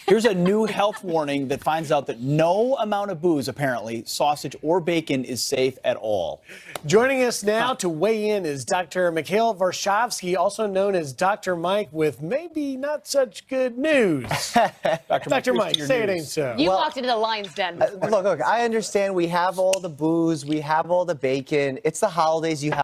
Here's a new health warning that finds out that no amount of booze, apparently, sausage or bacon, is safe at all. Joining us now to weigh in is Dr. Mikhail Varshavsky, also known as Dr. Mike, with maybe not such good news. Dr. Mike, say it ain't so. You walked into the lion's den before. Look, I understand we have all the booze, we have all the bacon. It's the holidays, you have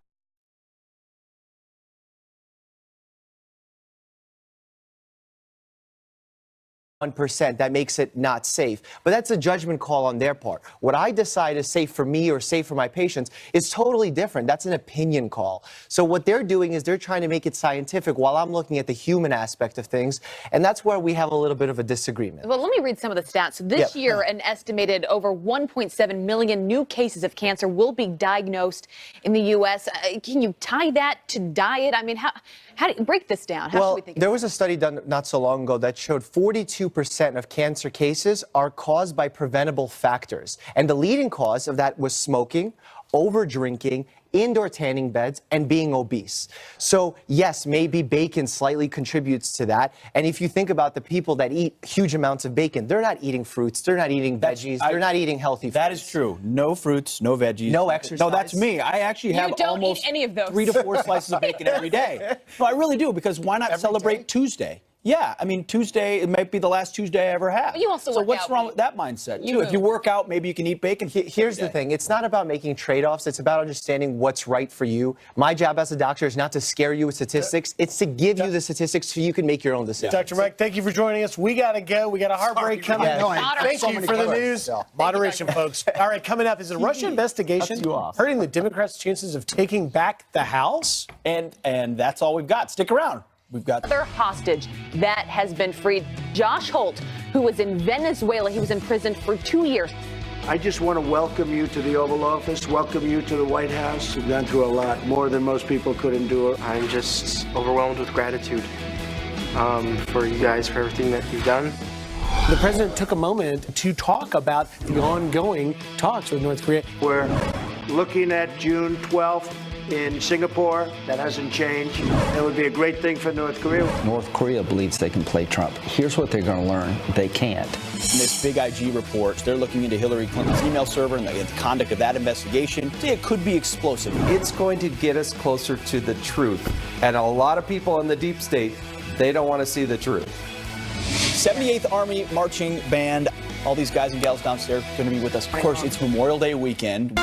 1%, that makes it not safe. But that's a judgment call on their part. What I decide is safe for me or safe for my patients is totally different. That's an opinion call. So what they're doing is they're trying to make it scientific while I'm looking at the human aspect of things. And that's where we have a little bit of a disagreement. Well, let me read some of the stats. So this year, an estimated over 1.7 million new cases of cancer will be diagnosed in the U.S. Can you tie that to diet? I mean, how do you break this down? How should we think there was a study done not so long ago that showed 42% of cancer cases are caused by preventable factors. And the leading cause of that was smoking, over drinking, indoor tanning beds, and being obese. So yes, maybe bacon slightly contributes to that. And if you think about the people that eat huge amounts of bacon, they're not eating fruits, they're not eating veggies, they're not eating healthy foods. That is true. No fruits, no veggies. No exercise. No, that's me. I actually have almost any of those. 3 to 4 slices of bacon every day. No, I really do, because why not celebrate Tuesday? Yeah, I mean, Tuesday, it might be the last Tuesday I ever have. But you also so what's wrong with that mindset, too? If you work out, maybe you can eat bacon. Here's the thing. It's not about making trade-offs. It's about understanding what's right for you. My job as a doctor is not to scare you with statistics. It's to give you the statistics so you can make your own decisions. Dr. Mike, thank you for joining us. We got to go. We got a heartbreak coming. Thank you for the news. Moderation, folks. All right, coming up is a Russia investigation hurting the Democrats' chances of taking back the House. And that's all we've got. Stick around. We've got another hostage that has been freed. Josh Holt, who was in Venezuela. He was in prison for 2 years. I just want to welcome you to the Oval Office, welcome you to the White House. You've gone through a lot, more than most people could endure. I'm just overwhelmed with gratitude for you guys, for everything that you've done. The president took a moment to talk about the ongoing talks with North Korea. We're looking at June 12th. In Singapore. That hasn't changed. That would be a great thing for North Korea. North Korea believes they can play Trump. Here's what they're going to learn. They can't. In this big IG report, they're looking into Hillary Clinton's email server and the conduct of that investigation. It could be explosive. It's going to get us closer to the truth. And a lot of people in the deep state, they don't want to see the truth. 78th Army Marching Band. All these guys and gals downstairs are going to be with us. Of course, it's Memorial Day weekend.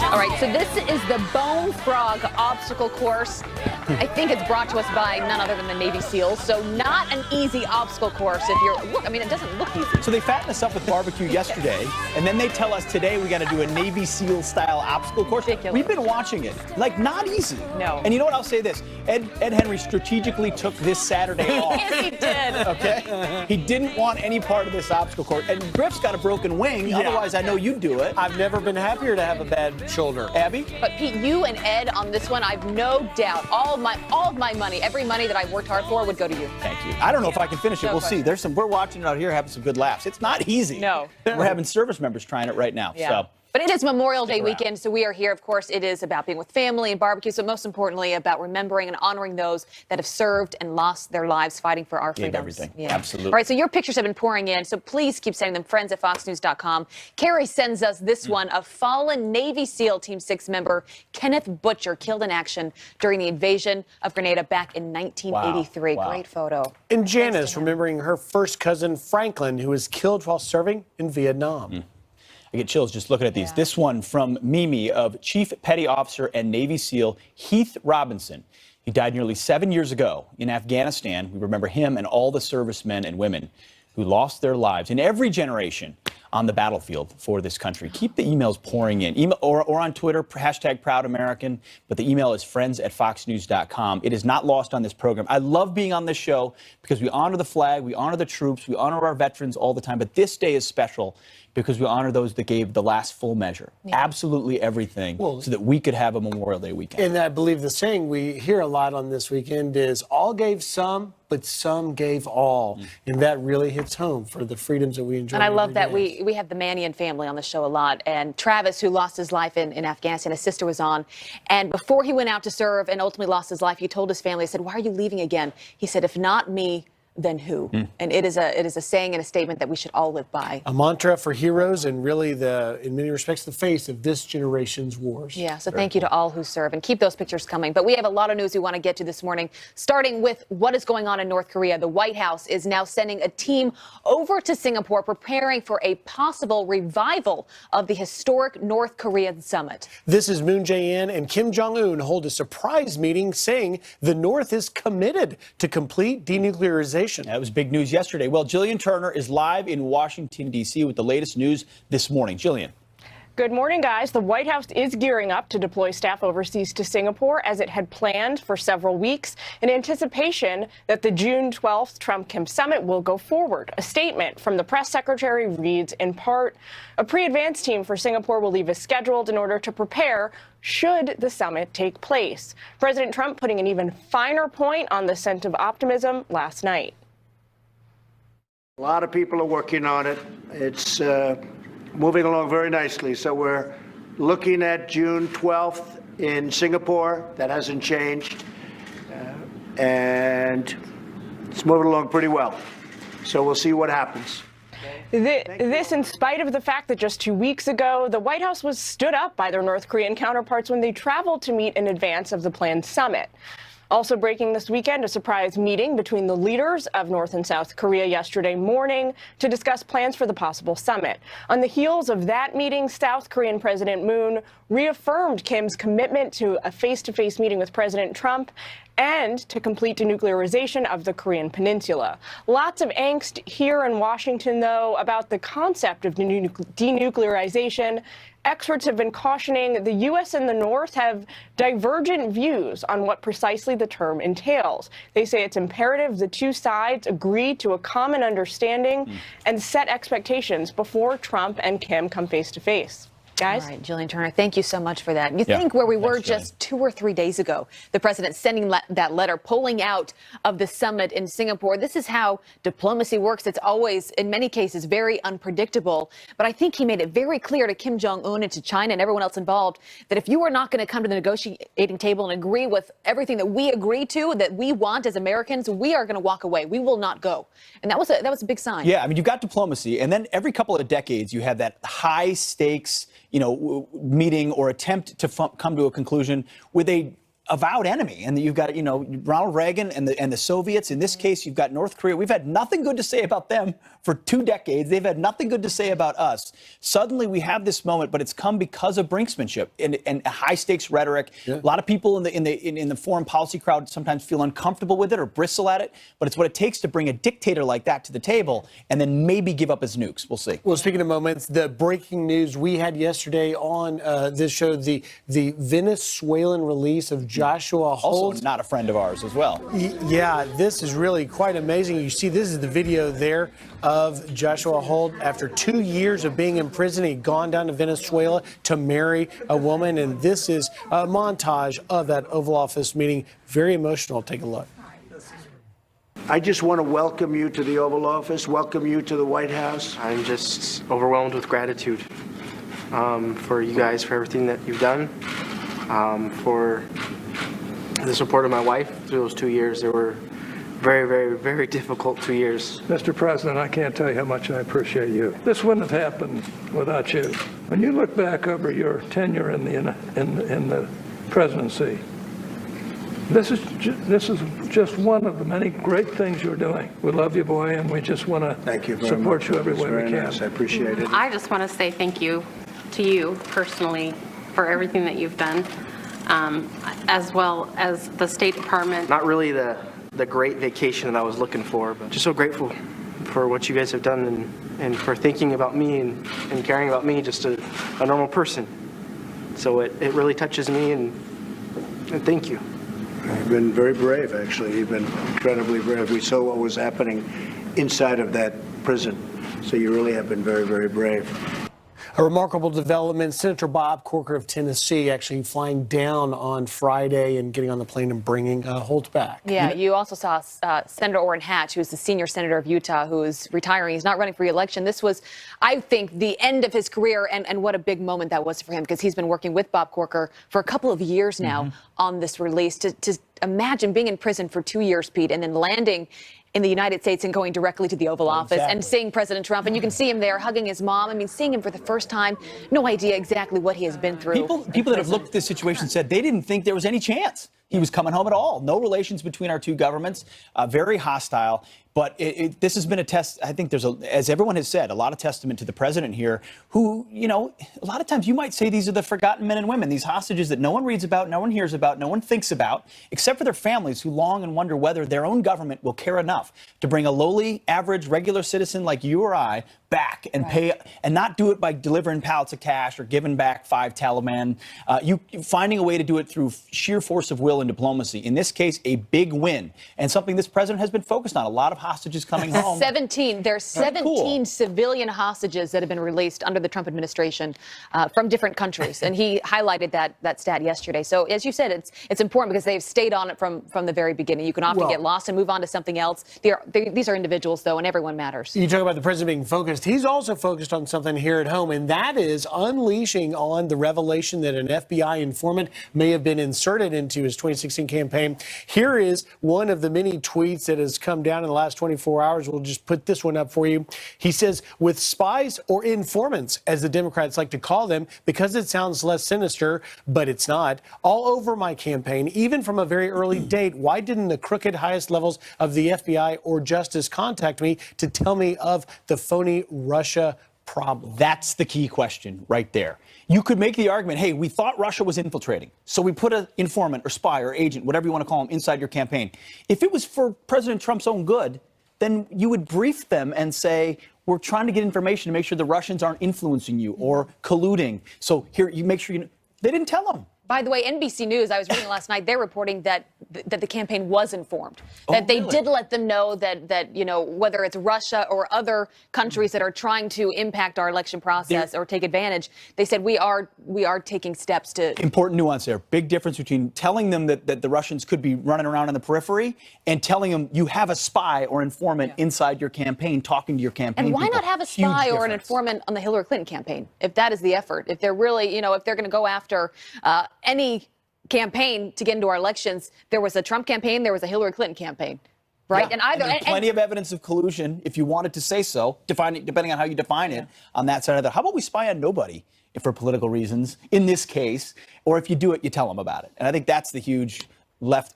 All right, so this is the Bone Frog obstacle course. I think it's brought to us by none other than the Navy SEALs. So not an easy obstacle course if you're, look, I mean, it doesn't look easy. So they fattened us up with barbecue yesterday, and then they tell us today we got to do a Navy SEAL style obstacle course. Ridiculous. We've been watching it. Like, not easy. No. And you know what? I'll say this. Ed Henry strategically took this Saturday off. Yes, he did. Okay? He didn't want any part of this obstacle course. And Griff's got a broken wing. Otherwise, I know you'd do it. I've never been happier to have a bad shoulder. Abby? But Pete, you and Ed on this one, I've no doubt all of my money, every money that I've worked hard for would go to you. Thank you. I don't know if I can finish it. We'll see. We're watching it out here having some good laughs. It's not easy. No. We're having service members trying it right now. Yeah. So. But it is Memorial Day weekend, so we are here. Of course, it is about being with family and barbecue, so most importantly, about remembering and honoring those that have served and lost their lives fighting for our freedoms. Everything. Yeah. Absolutely. All right, so your pictures have been pouring in, so please keep sending them. Friends at FoxNews.com. Carrie sends us this one of fallen Navy SEAL Team 6 member Kenneth Butcher, killed in action during the invasion of Grenada back in 1983. Wow. Great photo. And Janice remembering her first cousin Franklin, who was killed while serving in Vietnam. I get chills just looking at these. Yeah. This one from Mimi of Chief Petty Officer and Navy SEAL Heath Robinson. He died nearly 7 years ago in Afghanistan. We remember him and all the servicemen and women who lost their lives in every generation on the battlefield for this country. Keep the emails pouring in. Email or on Twitter, #ProudAmerican. But the email is friends@foxnews.com. It is not lost on this program. I love being on this show because we honor the flag, we honor the troops, we honor our veterans all the time. But this day is special because we honor those that gave the last full measure, absolutely everything, so that we could have a Memorial Day weekend. And I believe the saying we hear a lot on this weekend is all gave some, but some gave all. And that really hits home for the freedoms that we enjoy. And I love that every day. we have the Mannion family on the show a lot. And Travis, who lost his life in Afghanistan, his sister was on. And before he went out to serve and ultimately lost his life, he told his family, he said, "Why are you leaving again?" He said, "If not me, then who?" And it is a saying and a statement that we should all live by. A mantra for heroes and really in many respects, the face of this generation's wars. Yeah, so thank you to all who serve, and keep those pictures coming. But we have a lot of news we want to get to this morning, starting with what is going on in North Korea. The White House is now sending a team over to Singapore, preparing for a possible revival of the historic North Korean summit. This is Moon Jae-in and Kim Jong-un hold a surprise meeting saying the North is committed to complete denuclearization. That was big news yesterday. Well, Jillian Turner is live in Washington, D.C. with the latest news this morning. Jillian. Good morning, guys. The White House is gearing up to deploy staff overseas to Singapore as it had planned for several weeks in anticipation that the June 12th Trump-Kim summit will go forward. A statement from the press secretary reads, in part, a pre-advance team for Singapore will leave as scheduled in order to prepare should the summit take place. President Trump putting an even finer point on the scent of optimism last night. A lot of people are working on it. It's moving along very nicely. So we're looking at June 12th in Singapore. That hasn't changed. And it's moving along pretty well. So we'll see what happens. This in spite of the fact that just 2 weeks ago, the White House was stood up by their North Korean counterparts when they traveled to meet in advance of the planned summit. Also breaking this weekend, a surprise meeting between the leaders of North and South Korea yesterday morning to discuss plans for the possible summit. On the heels of that meeting, South Korean President Moon reaffirmed Kim's commitment to a face-to-face meeting with President Trump and to complete denuclearization of the Korean Peninsula. Lots of angst here in Washington, though, about the concept of denuclearization. Experts have been cautioning the U.S. and the North have divergent views on what precisely the term entails. They say it's imperative the two sides agree to a common understanding and set expectations before Trump and Kim come face to face. Guys? All right, Jillian Turner, thank you so much for that. You think where we were just 2 or 3 days ago, the president sending that letter, pulling out of the summit in Singapore. This is how diplomacy works. It's always, in many cases, very unpredictable. But I think he made it very clear to Kim Jong-un and to China and everyone else involved that if you are not going to come to the negotiating table and agree with everything that we agree to, that we want as Americans, we are going to walk away. We will not go. And that was a big sign. Yeah, I mean, you've got diplomacy, and then every couple of decades, you have that high stakes, meeting or attempt to come to a conclusion with a avowed enemy. And you've got, Ronald Reagan and the Soviets. In this case, you've got North Korea. We've had nothing good to say about them for 2 decades. They've had nothing good to say about us. Suddenly we have this moment, but it's come because of brinksmanship and high stakes rhetoric. Yeah. A lot of people in the foreign policy crowd sometimes feel uncomfortable with it or bristle at it. But it's what it takes to bring a dictator like that to the table and then maybe give up his nukes. We'll see. Well, speaking of moments, the breaking news we had yesterday on this show, the Venezuelan release of Joshua Holt. Also not a friend of ours as well. Yeah, this is really quite amazing. You see, this is the video there of Joshua Holt. After 2 years of being in prison, he'd gone down to Venezuela to marry a woman. And this is a montage of that Oval Office meeting. Very emotional. Take a look. I just want to welcome you to the Oval Office, welcome you to the White House. I'm just overwhelmed with gratitude for you guys, for everything that you've done, for the support of my wife through those 2 years. They were very, very, very difficult 2 years. Mr. President, I can't tell you how much I appreciate you. This wouldn't have happened without you. When you look back over your tenure in the presidency, this is just one of the many great things you're doing. We love you, boy, and we just want to support you every way we can. Nice. I appreciate it. I just want to say thank you to you personally for everything that you've done, as well as the State Department. Not really the great vacation that I was looking for, but just so grateful for what you guys have done and for thinking about me and caring about me, just a normal person. So it really touches me, and thank you. You've been very brave, actually. You've been incredibly brave. We saw what was happening inside of that prison. So you really have been very, very brave. A remarkable development. Senator Bob Corker of Tennessee actually flying down on Friday and getting on the plane and bringing Holt back. Yeah, you also saw Senator Orrin Hatch, who's the senior senator of Utah, who is retiring. He's not running for re-election. This was, I think, the end of his career, and what a big moment that was for him, because he's been working with Bob Corker for a couple of years now on this release. To imagine being in prison for 2 years, Pete, and then landing in the United States and going directly to the Oval Office and seeing President Trump. And you can see him there hugging his mom. I mean, seeing him for the first time, no idea exactly what he has been through. People that have looked at this situation said they didn't think there was any chance he was coming home at all. No relations between our two governments, very hostile. But this has been a test. I think there's, as everyone has said, a lot of testament to the president here who, you know, a lot of times you might say these are the forgotten men and women, these hostages that no one reads about, no one hears about, no one thinks about, except for their families who long and wonder whether their own government will care enough to bring a lowly, average, regular citizen like you or I back and pay, and not do it by delivering pallets of cash or giving back 5 Taliban. Finding a way to do it through sheer force of will and diplomacy. In this case, a big win, and something this president has been focused on. A lot of hostages coming home. 17. There's 17 civilian hostages that have been released under the Trump administration from different countries, and he highlighted that stat yesterday. So, as you said, it's important because they've stayed on it from the very beginning. You can often get lost and move on to something else. These are individuals, though, and everyone matters. You talk about the president being focused. He's also focused on something here at home, and that is unleashing on the revelation that an FBI informant may have been inserted into his 2016 campaign. Here is one of the many tweets that has come down in the last 24 hours. We'll just put this one up for you. He says, with spies or informants, as the Democrats like to call them, because it sounds less sinister, but it's not, all over my campaign, even from a very early date. Why didn't the crooked highest levels of the FBI or justice contact me to tell me of the phony Russia problem? That's the key question right there. You could make the argument, hey, we thought Russia was infiltrating, so we put an informant or spy or agent, whatever you want to call him, inside your campaign. If it was for President Trump's own good, then you would brief them and say, we're trying to get information to make sure the Russians aren't influencing you or colluding. So here, you make sure you know. They didn't tell them. By the way, NBC News, I was reading last night, they're reporting that the campaign was informed, that they did let them know that, you know, whether it's Russia or other countries that are trying to impact our election process or take advantage, they said we are taking steps to. Important nuance there. Big difference between telling them that the Russians could be running around in the periphery and telling them you have a spy or informant inside your campaign talking to your campaign. And why people. not have a spy or an informant on the Hillary Clinton campaign, if that is the effort? If they're really, you know, if they're going to go after any campaign to get into our elections, there was a Trump campaign, there was a Hillary Clinton campaign, right? Yeah. And there's plenty of evidence of collusion, if you wanted to say so, depending on how you define it on that side of that. How about we spy on nobody for political reasons in this case, or if you do it, you tell them about it. And I think that's the huge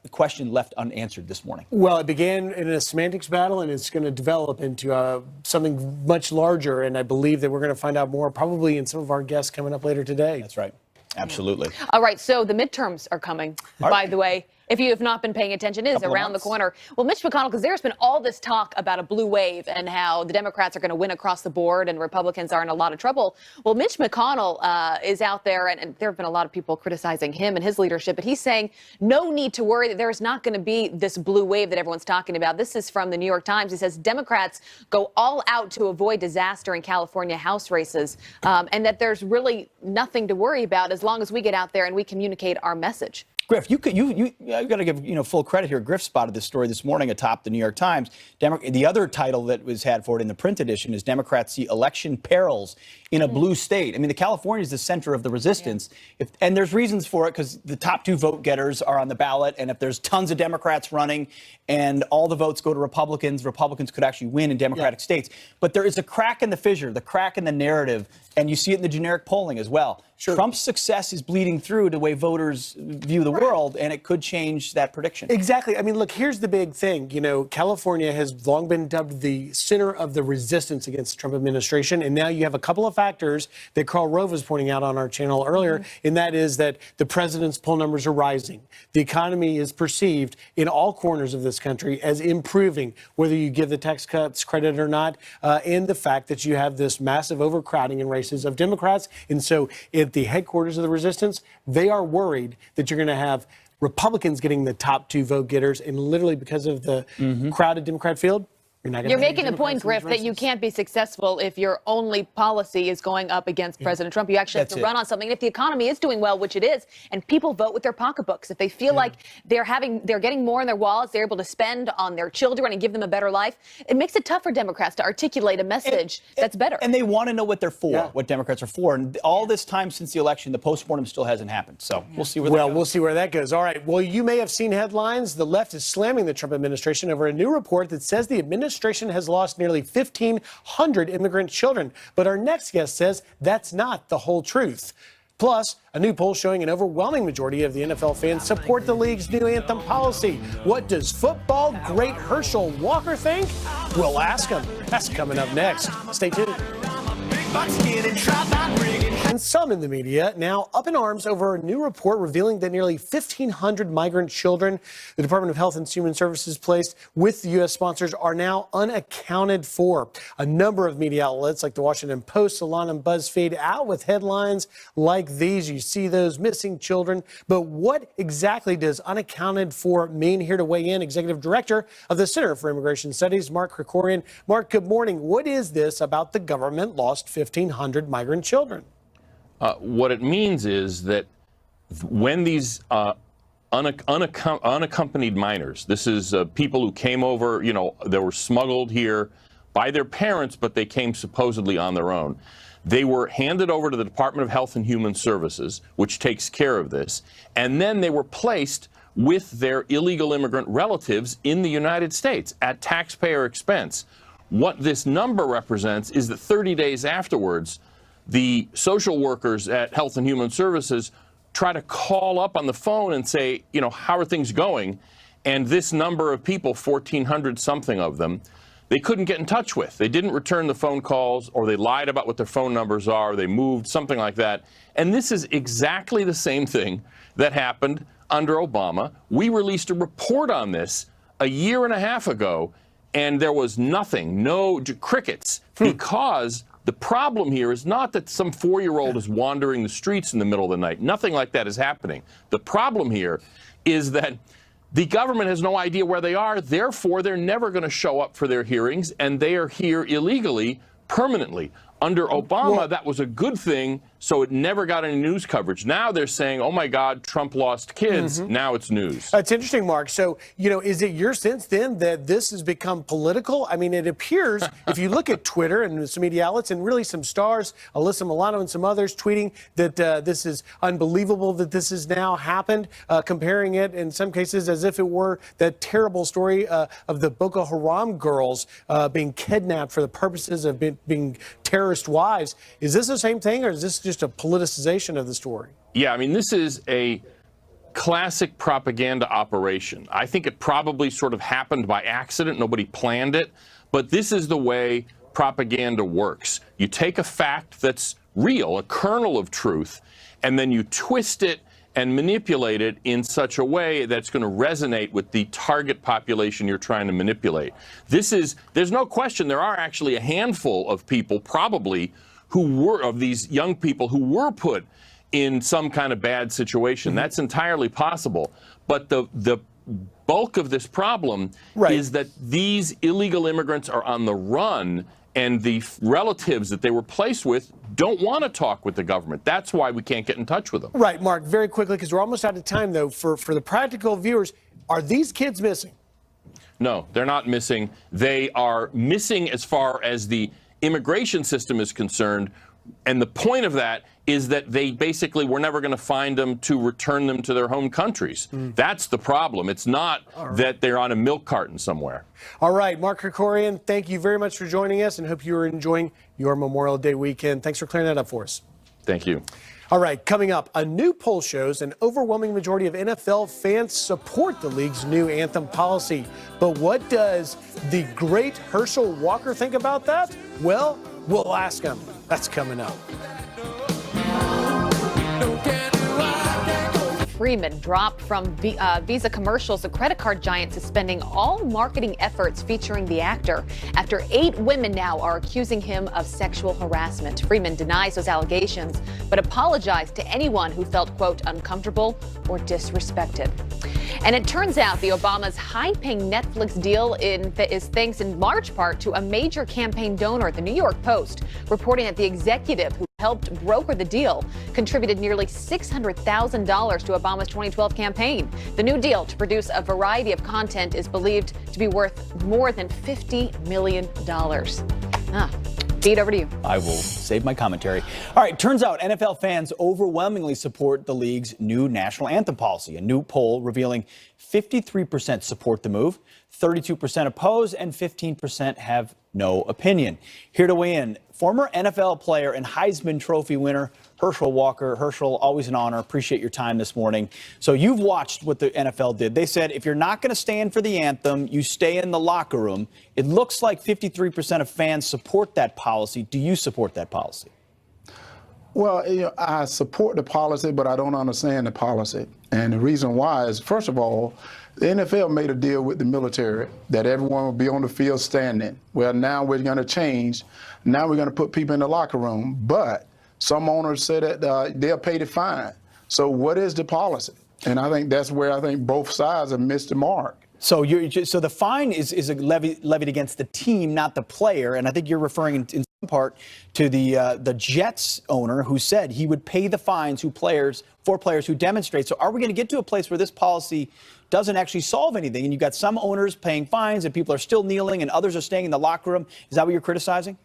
question left unanswered this morning. Well, it began in a semantics battle, and it's going to develop into something much larger. And I believe that we're going to find out more probably in some of our guests coming up later today. That's right. Absolutely. All right, so the midterms are coming, by the way. If you have not been paying attention, it is around the corner. Well, Mitch McConnell, because there's been all this talk about a blue wave and how the Democrats are going to win across the board and Republicans are in a lot of trouble. Well, Mitch McConnell is out there, and there have been a lot of people criticizing him and his leadership, but he's saying no need to worry that there is not going to be this blue wave that everyone's talking about. This is from the New York Times. He says Democrats go all out to avoid disaster in California House races, and that there's really nothing to worry about as long as we get out there and we communicate our message. Griff, you got to give full credit here. Griff spotted this story this morning atop the New York Times. The other title that was had for it in the print edition is Democrats see election perils in a blue state. I mean, the California is the center of the resistance, and there's reasons for it because the top 2 vote getters are on the ballot, and if there's tons of Democrats running and all the votes go to Republicans could actually win in Democratic states. But there is a crack in the fissure, the crack in the narrative, and you see it in the generic polling as well. Sure. Trump's success is bleeding through the way voters view the world, and it could change that prediction. Exactly. I mean, look, here's the big thing. You know, California has long been dubbed the center of the resistance against the Trump administration, and now you have a couple of factors that Karl Rove was pointing out on our channel earlier, and that is that the president's poll numbers are rising. The economy is perceived in all corners of this country as improving, whether you give the tax cuts credit or not, and the fact that you have this massive overcrowding in races of Democrats. And so at the headquarters of the resistance, they are worried that you're going to have Republicans getting the top 2 vote getters, and literally because of the crowded Democrat field, You're making the point, Griff, that you can't be successful if your only policy is going up against President Trump. You actually have to run on something. And if the economy is doing well, which it is, and people vote with their pocketbooks, if they feel like they're getting more in their wallets, they're able to spend on their children and give them a better life, it makes it tough for Democrats to articulate a message that's better. And they want to know what they're for, what Democrats are for. And all this time since the election, the postmortem still hasn't happened. So we'll see where that goes. We'll see where that goes. All right. Well, you may have seen headlines. The left is slamming the Trump administration over a new report that says the administration has lost nearly 1,500 immigrant children. But our next guest says that's not the whole truth. Plus, a new poll showing an overwhelming majority of the NFL fans support the league's new anthem policy. What does football great Herschel Walker think? We'll ask him. That's coming up next. Stay tuned. And some in the media now up in arms over a new report revealing that nearly 1,500 migrant children the Department of Health and Human Services placed with the U.S. sponsors are now unaccounted for. A number of media outlets like the Washington Post, Salon, and BuzzFeed out with headlines like these. You see those missing children. But what exactly does unaccounted for mean? Here to weigh in, Executive Director of the Center for Immigration Studies, Mark Krikorian. Mark, good morning. What is this about the government lost 1,500 migrant children? What it means is that when these unaccompanied minors, this is people who came over, they were smuggled here by their parents, but they came supposedly on their own. They were handed over to the Department of Health and Human Services, which takes care of this, and then they were placed with their illegal immigrant relatives in the United States at taxpayer expense. What this number represents is that 30 days afterwards, the social workers at Health and Human Services try to call up on the phone and say, how are things going? And this number of people, 1,400 something of them, they couldn't get in touch with. They didn't return the phone calls, or they lied about what their phone numbers are, they moved, something like that. And this is exactly the same thing that happened under Obama. We released a report on this a year and a half ago, and there was nothing, no crickets, because the problem here is not that some 4-year-old is wandering the streets in the middle of the night. Nothing like that is happening. The problem here is that the government has no idea where they are. Therefore, they're never going to show up for their hearings, and they are here illegally, permanently. Under Obama, that was a good thing, so it never got any news coverage. Now they're saying, oh, my God, Trump lost kids. Now it's news. It's interesting, Mark. So, is it your sense then that this has become political? I mean, it appears, if you look at Twitter and some media outlets and really some stars, Alyssa Milano and some others tweeting that this is unbelievable that this has now happened, comparing it in some cases as if it were that terrible story of the Boko Haram girls being kidnapped for the purposes of being terrorist wives. Is this the same thing, or is this just a politicization of the story? Yeah, I mean, this is a classic propaganda operation. I think it probably sort of happened by accident. Nobody planned it. But this is the way propaganda works. You take a fact that's real, a kernel of truth, and then you twist it and manipulate it in such a way that's going to resonate with the target population you're trying to manipulate. There's no question there are actually a handful of people probably of these young people who were put in some kind of bad situation. That's entirely possible. But the bulk of this problem is that these illegal immigrants are on the run, and the relatives that they were placed with don't want to talk with the government. That's why we can't get in touch with them. Right, Mark, very quickly, because we're almost out of time, though, for the practical viewers, are these kids missing? No, they're not missing. They are missing as far as the immigration system is concerned. And the point of that is that they basically were never going to find them to return them to their home countries. That's the problem. It's not that they're on a milk carton somewhere. All right, Mark Krikorian, thank you very much for joining us, and hope you are enjoying your Memorial Day weekend. Thanks for clearing that up for us. Thank you. All right, coming up, a new poll shows an overwhelming majority of NFL fans support the league's new anthem policy. But what does the great Herschel Walker think about that? Well, we'll ask him. That's coming up. Freeman dropped from Visa commercials, the credit card giant suspending all marketing efforts featuring the actor after 8 women now are accusing him of sexual harassment. Freeman denies those allegations, but apologized to anyone who felt, quote, uncomfortable or disrespected. And it turns out the Obama's high-paying Netflix deal is thanks in large part to a major campaign donor. The New York Post reporting that the executive who helped broker the deal contributed nearly $600,000 to Obama's 2012 campaign. The new deal to produce a variety of content is believed to be worth more than $50 million. Pete, over to you. I will save my commentary. All right, turns out NFL fans overwhelmingly support the league's new national anthem policy. A new poll revealing 53% support the move, 32% oppose, and 15% have no opinion. Here to weigh in, former NFL player and Heisman Trophy winner Herschel Walker. Herschel, always an honor. Appreciate your time this morning. So you've watched what the NFL did. They said if you're not going to stand for the anthem, you stay in the locker room. It looks like 53% of fans support that policy. Do you support that policy? Well, I support the policy, but I don't understand the policy. And the reason why is, first of all, the NFL made a deal with the military that everyone would be on the field standing. Well, now we're going to change. Now we're going to put people in the locker room. But some owners said that they'll pay the fine. So what is the policy? And I think that's where I think both sides have missed the mark. So so the fine is levied against the team, not the player. And I think you're referring in some part to the Jets owner who said he would pay the fines for players who demonstrate. So are we going to get to a place where this policy doesn't actually solve anything? And you've got some owners paying fines and people are still kneeling and others are staying in the locker room. Is that what you're criticizing?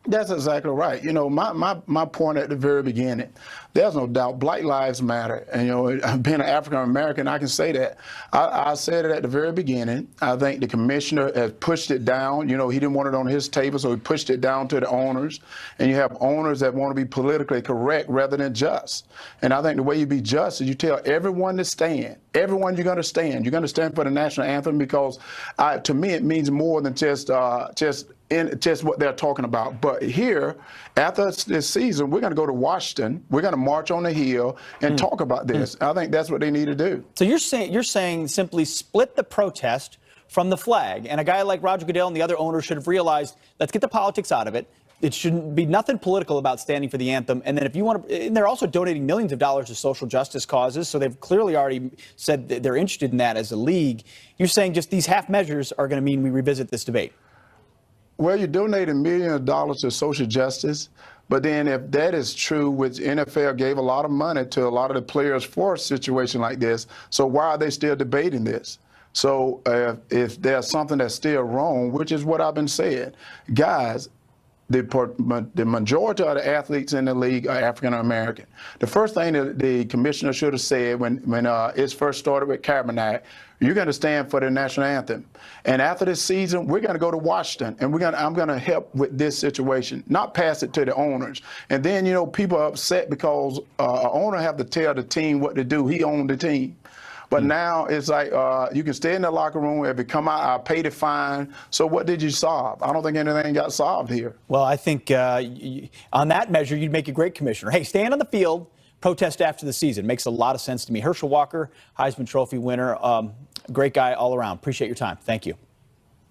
That's exactly right. My point at the very beginning, there's no doubt Black Lives Matter. And, being an African-American, I can say that. I said it at the very beginning. I think the commissioner has pushed it down. He didn't want it on his table, so he pushed it down to the owners. And you have owners that want to be politically correct rather than just. And I think the way you be just is you tell everyone to stand. Everyone, you're going to stand. You're going to stand for the national anthem because, to me, it means more than just what they're talking about. But here, after this season, we're going to go to Washington. We're going to march on the Hill and talk about this. I think that's what they need to do. So you're saying simply split the protest from the flag. And a guy like Roger Goodell and the other owners should have realized, let's get the politics out of it. It shouldn't be nothing political about standing for the anthem. And then if you want to, and they're also donating millions of dollars to social justice causes. So they've clearly already said that they're interested in that as a league. You're saying just these half measures are going to mean we revisit this debate. Well, you're donating millions of dollars to social justice, but then if that is true, which NFL gave a lot of money to a lot of the players for a situation like this, so why are they still debating this? So if there's something that's still wrong, which is what I've been saying, guys, the majority of the athletes in the league are African American. The first thing that the commissioner should have said when it first started with Kaepernick, you're going to stand for the national anthem. And after this season, we're going to go to Washington, and I'm going to help with this situation, not pass it to the owners. And then, people are upset because an owner have to tell the team what to do. He owned the team. But now it's like you can stay in the locker room. If it come out, I'll pay the fine. So what did you solve? I don't think anything got solved here. Well, I think on that measure, you'd make a great commissioner. Hey, stand on the field, protest after the season. Makes a lot of sense to me. Herschel Walker, Heisman Trophy winner, great guy all around. Appreciate your time. Thank you.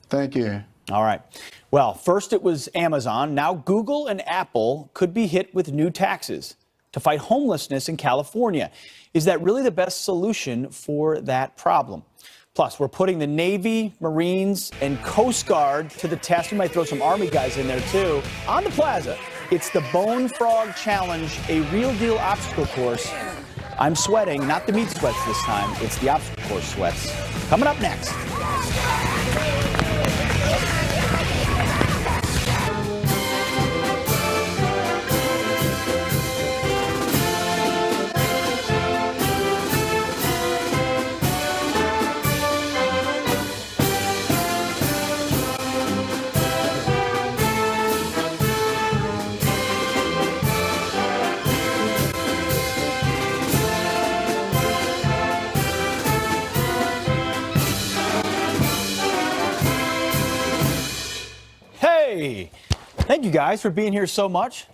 Thank you. All right. Well, first it was Amazon. Now Google and Apple could be hit with new taxes to fight homelessness in California. Is that really the best solution for that problem? Plus, we're putting the Navy, Marines, and Coast Guard to the test. We might throw some Army guys in there, too. On the plaza, it's the Bone Frog Challenge, a real-deal obstacle course. I'm sweating, not the meat sweats this time. It's the obstacle course sweats. Coming up next. Hey, thank you guys for being here so much.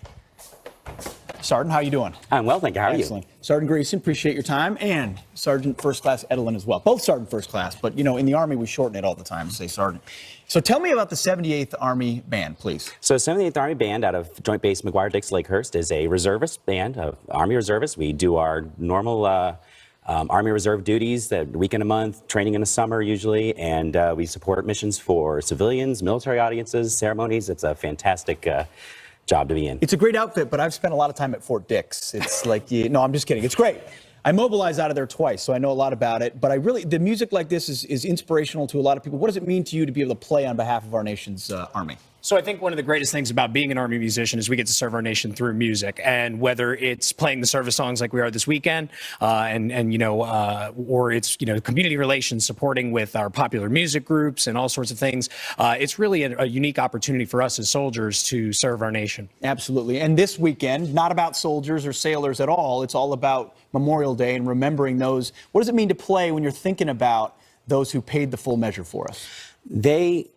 Sergeant, how you doing? I'm well, thank you. How are Excellent. you? Sergeant Grayson, appreciate your time, and Sergeant First Class Edelin as well. Both Sergeant First Class, but in the Army we shorten it all the time to say Sergeant. So tell me about the 78th Army Band, please. So 78th Army Band out of Joint Base McGuire-Dix Lakehurst is a reservist band, of Army reservists. We do our normal Army Reserve duties, a weekend a month, training in the summer usually, and we support missions for civilians, military audiences, ceremonies. It's a fantastic job to be in. It's a great outfit, but I've spent a lot of time at Fort Dix. It's like, no, I'm just kidding. It's great. I mobilized out of there twice, so I know a lot about it. But the music like this is inspirational to a lot of people. What does it mean to you to be able to play on behalf of our nation's Army? So I think one of the greatest things about being an Army musician is we get to serve our nation through music, and whether it's playing the service songs like we are this weekend, or it's community relations, supporting with our popular music groups and all sorts of things. It's really a unique opportunity for us as soldiers to serve our nation. Absolutely. And this weekend, not about soldiers or sailors at all. It's all about Memorial Day and remembering those. What does it mean to play when you're thinking about those who paid the full measure for us? They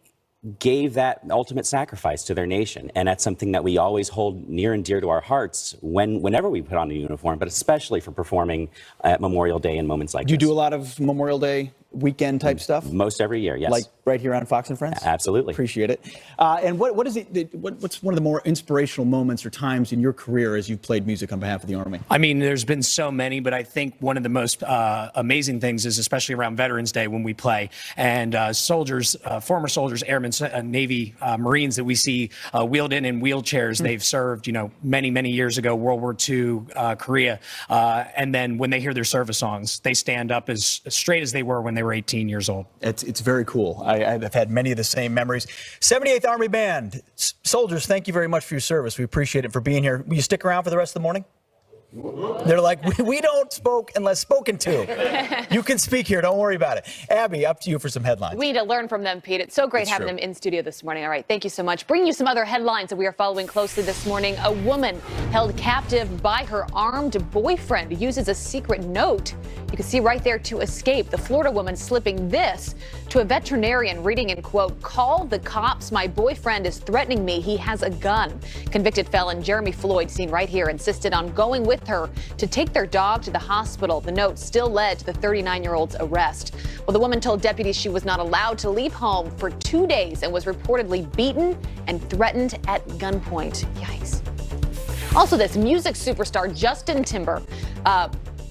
gave that ultimate sacrifice to their nation, and that's something that we always hold near and dear to our hearts whenever we put on a uniform, but especially for performing at Memorial Day and moments like this. Do you do a lot of Memorial Day weekend type stuff? Most every year, yes. Like right here on Fox and Friends? Absolutely. Appreciate it. And what's one of the more inspirational moments or times in your career as you've played music on behalf of the Army? I mean, there's been so many, but I think one of the most amazing things is especially around Veterans Day when we play, and soldiers, former soldiers, airmen, Navy, Marines that we see wheeled in wheelchairs. They've served, many, many years ago, World War II, Korea. And then when they hear their service songs, they stand up as straight as they were when they were 18 years old. It's very cool. I've had many of the same memories. 78th Army Band. Soldiers, thank you very much for your service. We appreciate it for being here. Will you stick around for the rest of the morning? They're like, we don't spoke unless spoken to. You can speak here. Don't worry about it. Abby, up to you for some headlines. We need to learn from them, Pete. It's so great having them in studio this morning. All right, thank you so much. Bringing you some other headlines that we are following closely this morning. A woman held captive by her armed boyfriend uses a secret note. You can see right there to escape. The Florida woman slipping this to a veterinarian, reading in quote, "Call the cops. My boyfriend is threatening me. He has a gun." Convicted felon Jeremy Floyd, seen right here, insisted on going with her to take their dog to the hospital. The note still led to the 39-year-old's arrest. Well, the woman told deputies she was not allowed to leave home for 2 days and was reportedly beaten and threatened at gunpoint. Yikes. Also, this music superstar Justin Timber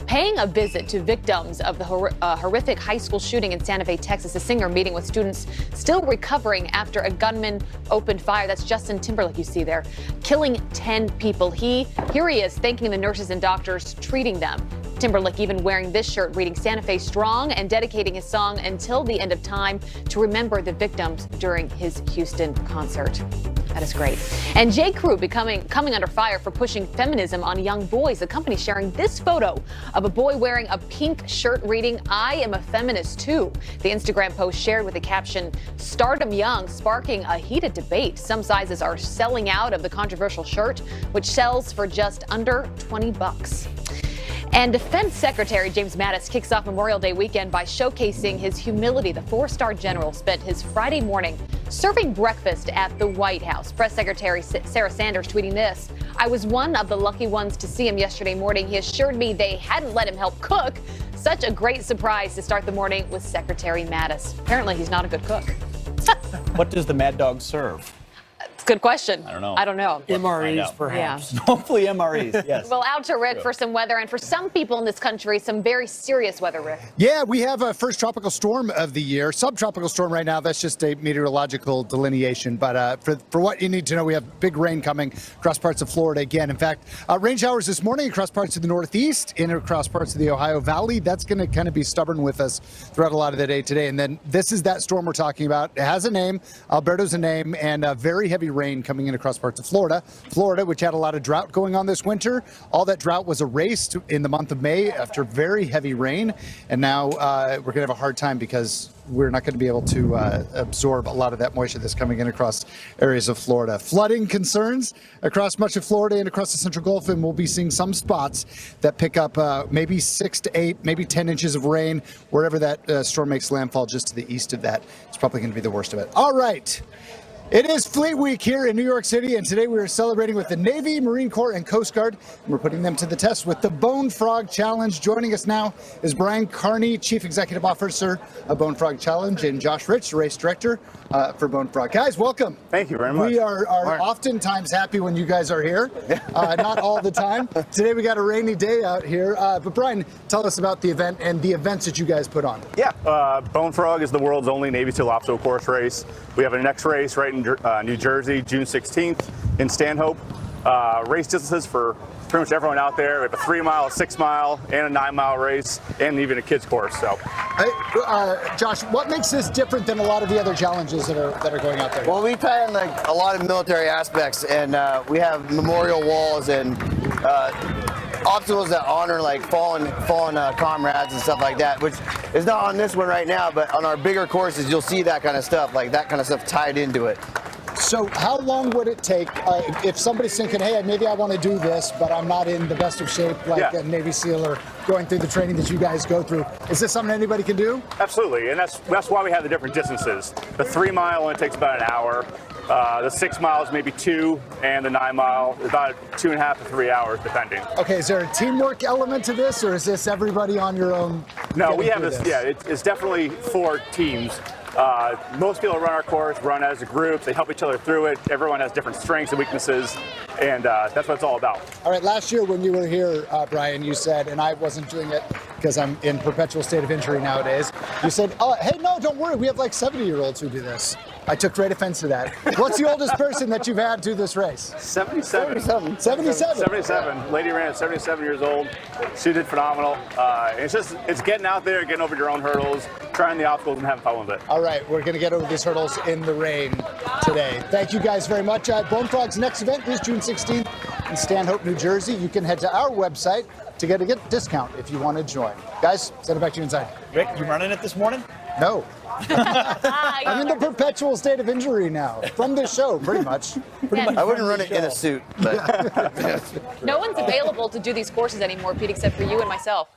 paying a visit to victims of the horrific high school shooting in Santa Fe, Texas. The singer meeting with students still recovering after a gunman opened fire. That's Justin Timberlake you see there, killing 10 people. Here he is thanking the nurses and doctors treating them. Timberlake even wearing this shirt reading "Santa Fe Strong" and dedicating his song "Until the End of Time" to remember the victims during his Houston concert. That is great. And J. Crew coming under fire for pushing feminism on young boys. The company sharing this photo of a boy wearing a pink shirt reading "I am a feminist too." The Instagram post shared with the caption "Stardom Young," sparking a heated debate. Some sizes are selling out of the controversial shirt, which sells for just under $20. And Defense Secretary James Mattis kicks off Memorial Day weekend by showcasing his humility. The four-star general spent his Friday morning serving breakfast at the White House. Press Secretary Sarah Sanders tweeting this: "I was one of the lucky ones to see him yesterday morning. He assured me they hadn't let him help cook. Such a great surprise to start the morning with Secretary Mattis." Apparently, he's not a good cook. What does the Mad Dog serve? Good question. I don't know. I don't know. MREs, perhaps. Yeah. Hopefully MREs, yes. Well, out to Rick for some weather, and for some people in this country, some very serious weather, Rick. Yeah, we have a first tropical storm of the year. Subtropical storm right now, that's just a meteorological delineation. But for what you need to know, we have big rain coming across parts of Florida again. In fact, rain showers this morning across parts of the Northeast and across parts of the Ohio Valley. That's going to kind of be stubborn with us throughout a lot of the day today. And then this is that storm we're talking about. It has a name. Alberto's a name, and very heavy rain coming in across parts of Florida. Florida, which had a lot of drought going on this winter. All that drought was erased in the month of May after very heavy rain. And now we're going to have a hard time because we're not going to be able to absorb a lot of that moisture that's coming in across areas of Florida. Flooding concerns across much of Florida and across the Central Gulf, and we'll be seeing some spots that pick up maybe 6 to 8, maybe 10 inches of rain wherever that storm makes landfall. Just to the east of that, it's probably going to be the worst of it. All right. It is Fleet Week here in New York City, and today we are celebrating with the Navy, Marine Corps, and Coast Guard. And we're putting them to the test with the Bone Frog Challenge. Joining us now is Brian Carney, Chief Executive Officer of Bone Frog Challenge, and Josh Rich, Race Director for Bone Frog. Guys, welcome. Thank you very much. We are oftentimes happy when you guys are here, not all the time. Today we got a rainy day out here, but Brian, tell us about the event and the events that you guys put on. Yeah, Bone Frog is the world's only Navy SEAL obstacle course race. We have our next race right in New Jersey, June 16th in Stanhope. Race distances for pretty much everyone out there. We have a 3-mile, a 6-mile, and a 9-mile race, and even a kids course. So, Josh, what makes this different than a lot of the other challenges that are going out there? Well, we tie in like a lot of military aspects, and we have memorial walls and obstacles that honor like fallen comrades and stuff like that, which is not on this one right now, but on our bigger courses you'll see that kind of stuff, tied into it. So how long would it take if somebody's thinking, hey, maybe I want to do this, but I'm not in the best of shape like a Navy SEAL or going through the training that you guys go through? Is this something anybody can do? absolutely, and that's why we have the different distances. The 3-mile only takes about an hour. The 6 miles, maybe 2, and the 9-mile is about 2.5 to 3 hours, depending. Okay, is there a teamwork element to this, or is this everybody on your own? No, we have this. Yeah, it's definitely 4 teams. Most people run our course, run as a group. They help each other through it. Everyone has different strengths and weaknesses, and that's what it's all about. All right, last year when you were here, Brian, you said, and I wasn't doing it because I'm in perpetual state of injury nowadays, you said, hey, no, don't worry, we have like 70-year-olds who do this. I took great offense to that. What's the oldest person that you've had do this race? 77. 77. Lady ran at 77 years old. She did phenomenal. It's getting out there, getting over your own hurdles, trying the obstacles, and having fun with it. All right, we're going to get over these hurdles in the rain today. Thank you guys very much. Bone Frog's next event is June 16th in Stanhope, New Jersey. You can head to our website to get a discount if you want to join. Guys, send it back to you inside. Rick, you running it this morning? No. I'm in the perpetual state of injury now from this show, pretty much. I wouldn't run it in a suit, but No one's available to do these courses anymore, Pete, except for you and myself.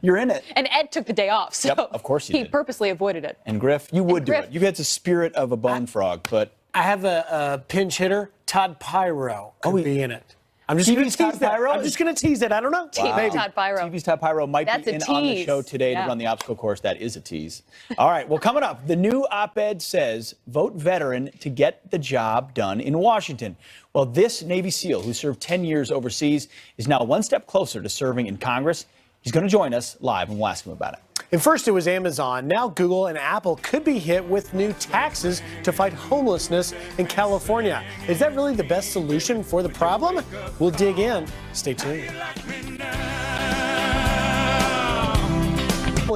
You're in it. And Ed took the day off, so Yep, of course he did. purposely avoided it. And Griff, you would do it. You get the spirit of a bone frog, but I have a pinch hitter, Todd Pyro, could be in it. I'm just TV's going to Todd tease that. Pyro? I'm just going to tease that. I don't know. Maybe. Todd Pyro. TV's Todd Pyro might That's be a in on the tease. show today Yeah. to run the obstacle course. That is a tease. All right, well, coming up, the new op-ed says, vote veteran to get the job done in Washington. Well, this Navy SEAL who served 10 years overseas is now one step closer to serving in Congress. He's going to join us live, and we'll ask him about it. And first it was Amazon. Now Google and Apple could be hit with new taxes to fight homelessness in California. Is that really the best solution for the problem? We'll dig in. Stay tuned.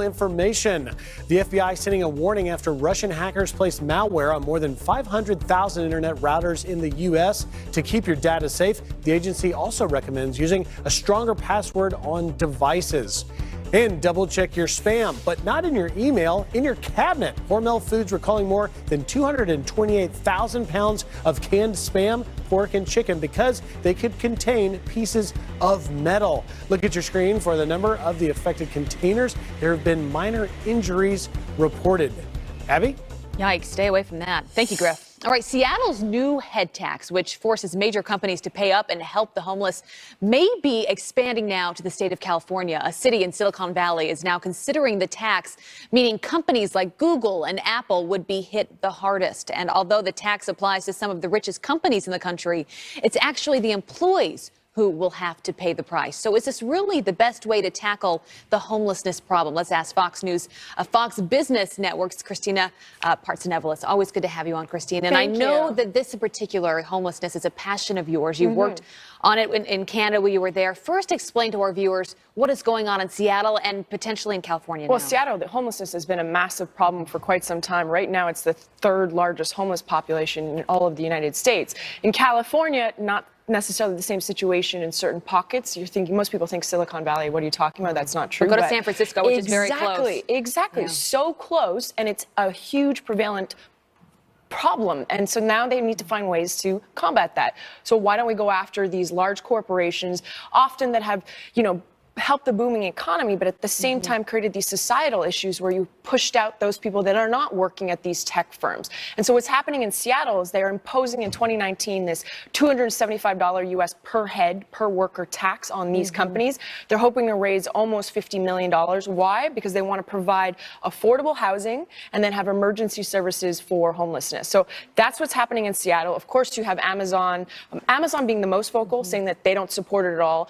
Information. The FBI sending a warning after Russian hackers placed malware on more than 500,000 internet routers in the U.S. To keep your data safe, the agency also recommends using a stronger password on devices. And double check your spam, but not in your email, in your cabinet. Hormel Foods recalling more than 228,000 pounds of canned spam, pork, and chicken because they could contain pieces of metal. Look at your screen for the number of the affected containers. There have been minor injuries reported. Abby? Yikes, stay away from that. Thank you, Griff. All right, Seattle's new head tax, which forces major companies to pay up and help the homeless, may be expanding now to the state of California. A city in Silicon Valley is now considering the tax, meaning companies like Google and Apple would be hit the hardest. And although the tax applies to some of the richest companies in the country, it's actually the employees who will have to pay the price. So is this really the best way to tackle the homelessness problem? Let's ask Fox News, Fox Business Network's Christina Partsinevelos. Always good to have you on, Christina. And I know that this in particular, homelessness, is a passion of yours. You've worked on it in Canada when you were there. First, explain to our viewers what is going on in Seattle and potentially in California Well, now. Seattle, the homelessness has been a massive problem for quite some time. Right now, it's the 3rd largest homeless population in all of the United States. In California, not necessarily the same situation in certain pockets. You're thinking, most people think Silicon Valley. What are you talking about? That's not true. But go to San Francisco, which is very close. Exactly. Yeah. So close, and it's a huge prevalent problem. And so now they need to find ways to combat that. So why don't we go after these large corporations, often that have, helped the booming economy, but at the same time created these societal issues where you pushed out those people that are not working at these tech firms. And so what's happening in Seattle is they are imposing in 2019 this $275 US per head, per worker tax on these companies. They're hoping to raise almost $50 million. Why? Because they want to provide affordable housing and then have emergency services for homelessness. So that's what's happening in Seattle. Of course, you have Amazon, Amazon being the most vocal, saying that they don't support it at all.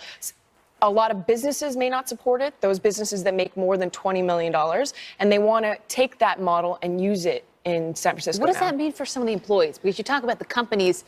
A lot of businesses may not support it, those businesses that make more than $20 million, and they want to take that model and use it in San Francisco. What does that mean for some of the employees? Because you talk about the companies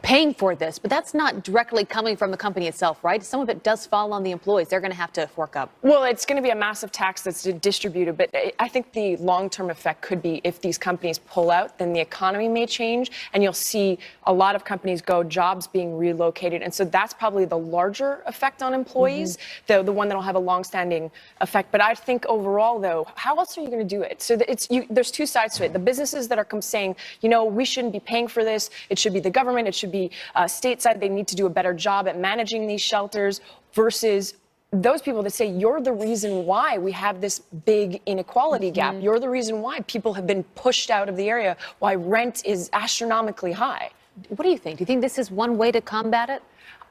paying for this, but that's not directly coming from the company itself, right? Some of it does fall on the employees. They're going to have to fork up. Well, it's going to be a massive tax that's distributed, but I think the long-term effect could be if these companies pull out, then the economy may change, and you'll see a lot of companies go, jobs being relocated. And so that's probably the larger effect on employees, the one that'll have a long-standing effect. But I think overall, though, how else are you going to do it? So there's two sides to it. The businesses that are saying, you know, we shouldn't be paying for this. It should be the government. It should be stateside. They need to do a better job at managing these shelters versus those people that say you're the reason why we have this big inequality gap. You're the reason why people have been pushed out of the area, why rent is astronomically high. What do you think? Do you think this is one way to combat it?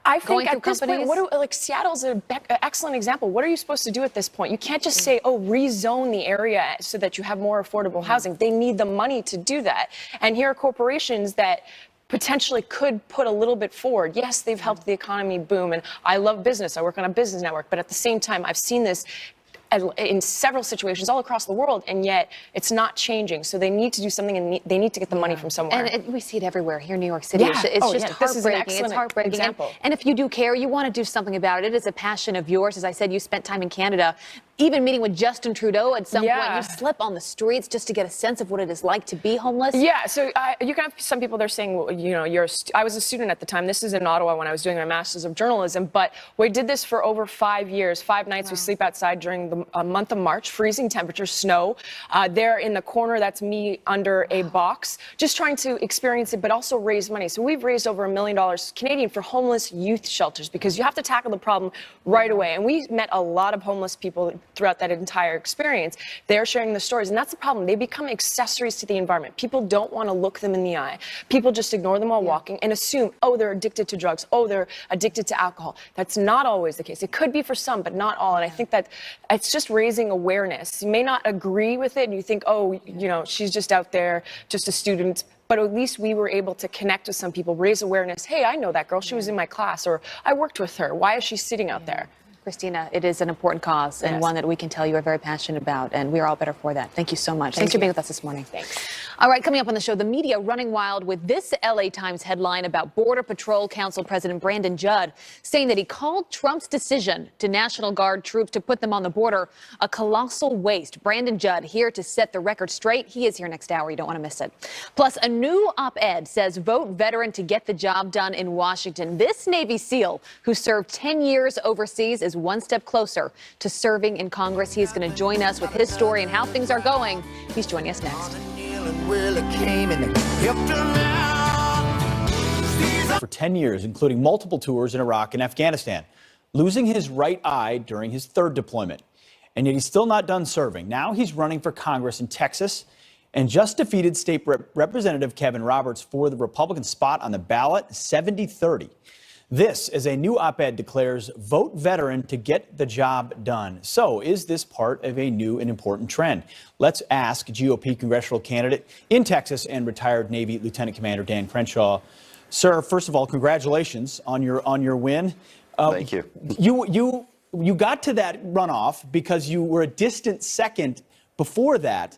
I think at this point, like Seattle's an excellent example. What are you supposed to do at this point? You can't just say, oh, rezone the area so that you have more affordable housing. They need the money to do that. And here are corporations that potentially could put a little bit forward. Yes, they've helped the economy boom, and I love business. I work on a business network, but at the same time, I've seen this in several situations all across the world, and yet it's not changing. So they need to do something, and they need to get the money from somewhere. And we see it everywhere here in New York City. Yeah. It's just This heartbreaking. is an excellent It's heartbreaking. example. And if you do care, you want to do something about it. It is a passion of yours. As I said, you spent time in Canada, even meeting with Justin Trudeau at some point. You slip on the streets just to get a sense of what it is like to be homeless. Yeah, so you can have some people that are saying, well, you know, I was a student at the time. This is in Ottawa when I was doing my Master's of Journalism, but we did this for over 5 years, 5 nights. We sleep outside during the month of March, freezing temperatures, snow. There in the corner, that's me under a box, just trying to experience it, but also raise money. So we've raised over $1 million Canadian for homeless youth shelters because you have to tackle the problem right away. And we met a lot of homeless people throughout that entire experience. They're sharing the stories, and that's the problem. They become accessories to the environment. People don't want to look them in the eye. People just ignore them while walking and assume, oh, they're addicted to drugs. Oh, they're addicted to alcohol. That's not always the case. It could be for some, but not all. And I think that it's just raising awareness. You may not agree with it, and you think, oh, you know, she's just out there, just a student. But at least we were able to connect with some people, raise awareness. Hey, I know that girl. She was in my class, or I worked with her. Why is she sitting out there? Christina, it is an important cause and one that we can tell you are very passionate about, and we are all better for that. Thank you so much. Thanks for being with us this morning. Thanks. All right, coming up on the show, the media running wild with this LA Times headline about Border Patrol Council President Brandon Judd saying that he called Trump's decision to National Guard troops to put them on the border a colossal waste. Brandon Judd here to set the record straight. He is here next hour. You don't want to miss it. Plus, a new op-ed says vote veteran to get the job done in Washington. This Navy SEAL who served 10 years overseas is one step closer to serving in Congress. He is going to join us with his story and how things are going. He's joining us next. For 10 years, including multiple tours in Iraq and Afghanistan, losing his right eye during his third deployment. And yet he's still not done serving. Now he's running for Congress in Texas and just defeated State Representative Kevin Roberts for the Republican spot on the ballot 70-30. This, as a new op-ed declares, vote veteran to get the job done. So is this part of a new and important trend? Let's ask GOP congressional candidate in Texas and retired Navy Lieutenant Commander Dan Crenshaw. Sir, first of all, congratulations on your win. Thank you. You got to that runoff because you were a distant second before that.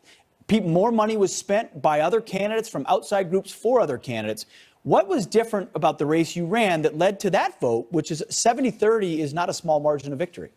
More money was spent by other candidates from outside groups for other candidates. What was different about the race you ran that led to that vote, which is 70-30 is not a small margin of victory?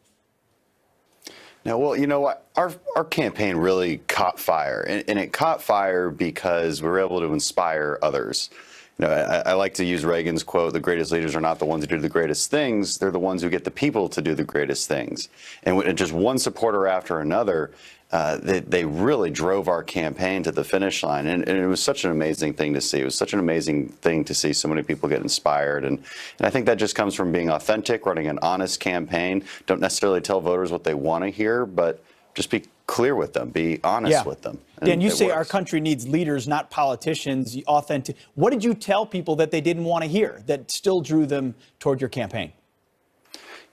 Now, well, you know what? Our campaign really caught fire, and it caught fire because we were able to inspire others. You know, I like to use Reagan's quote, the greatest leaders are not the ones who do the greatest things, they're the ones who get the people to do the greatest things. And just one supporter after another they really drove our campaign to the finish line. And it was such an amazing thing to see. It was such an amazing thing to see so many people get inspired. And I think that just comes from being authentic, running an honest campaign. Don't necessarily tell voters what they want to hear, but just be clear with them, be honest with them. Dan, you it say works. our country needs leaders, not politicians, authentic. What did you tell people that they didn't want to hear that still drew them toward your campaign?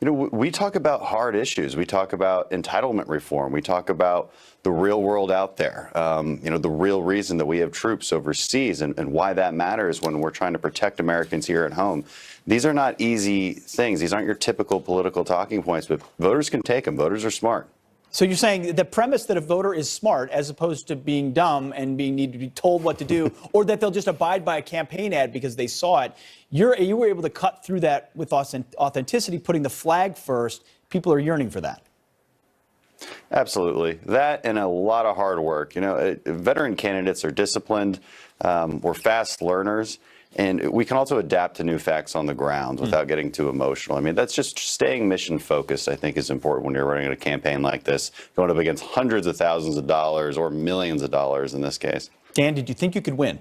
You know, we talk about hard issues. We talk about entitlement reform. We talk about the real world out there. You know, the real reason that we have troops overseas and why that matters when we're trying to protect Americans here at home. These are not easy things. These aren't your typical political talking points, but voters can take them. Voters are smart. So you're saying the premise that a voter is smart as opposed to being dumb and need to be told what to do, or that they'll just abide by a campaign ad because they saw it, you were able to cut through that with authenticity, putting the flag first. People are yearning for that. Absolutely. That and a lot of hard work. You know, veteran candidates are disciplined. We're fast learners. And we can also adapt to new facts on the ground without getting too emotional. I mean, that's just staying mission focused, I think, is important when you're running a campaign like this, going up against hundreds of thousands of dollars or millions of dollars in this case. Dan, did you think you could win?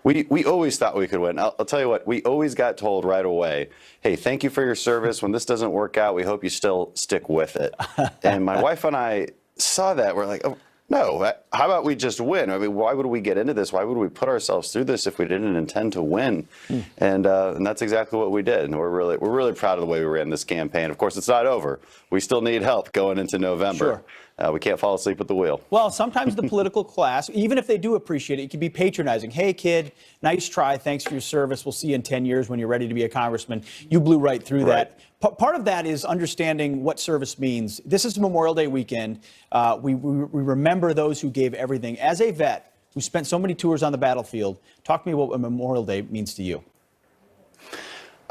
We always thought we could win. I'll tell you what, we always got told right away, hey, thank you for your service. When this doesn't work out, we hope you still stick with it. And my wife and I saw that. We're like, oh, no, how about we just win? I mean, why would we get into this? Why would we put ourselves through this if we didn't intend to win? And that's exactly what we did. And we're really proud of the way we ran this campaign. Of course, it's not over. We still need help going into November. We can't fall asleep at the wheel. Well, sometimes the political class, even if they do appreciate it, it can be patronizing. Hey, kid, nice try. Thanks for your service. We'll see you in 10 years when you're ready to be a congressman. You blew right through that. Part of that is understanding what service means. This is Memorial Day weekend. We remember those who gave everything. As a vet who spent so many tours on the battlefield, talk to me what Memorial Day means to you.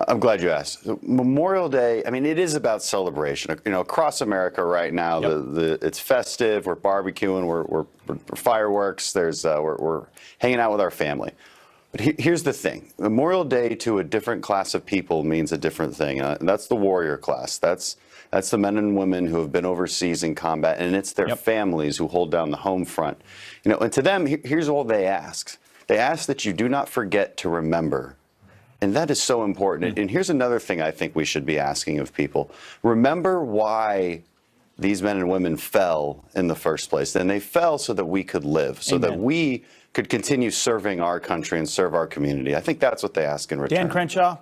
I'm glad you asked. Memorial Day, I mean, it is about celebration. You know, across America right now, it's festive. We're barbecuing. We're fireworks. We're hanging out with our family. But here's the thing. Memorial Day to a different class of people means a different thing. And that's the warrior class. That's the men and women who have been overseas in combat, and it's their families who hold down the home front. You know, and to them, here's all they ask. They ask that you do not forget to remember. And that is so important. And here's another thing I think we should be asking of people. Remember why these men and women fell in the first place. And they fell so that we could live, so that we could continue serving our country and serve our community. I think that's what they ask in return. Dan Crenshaw,